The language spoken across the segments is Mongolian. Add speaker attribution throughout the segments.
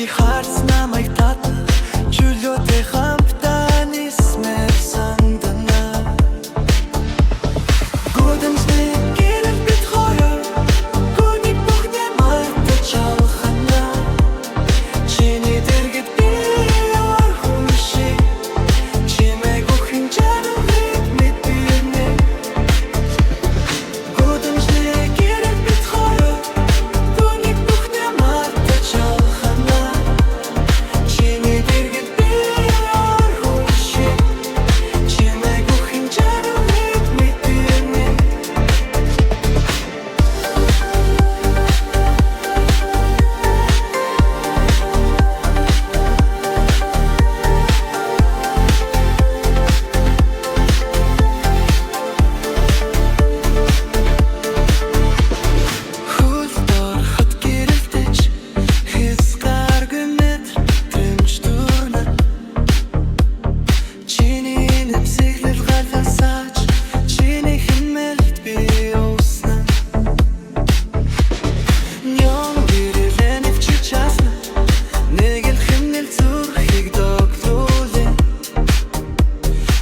Speaker 1: Чи харц намайг татах чөлөөтэй хамтдаа нисмээр сандана Гудамжны гэрэл бит хоёр Гүний бүхнээ мартаж алхана Чиний дэргэд би орхон шиг Чимээг өхин жаргыг мэдбирнэ Гудамжны гэрэл бит хоёр Гүний бүхнээ мартаж алхана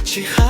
Speaker 1: She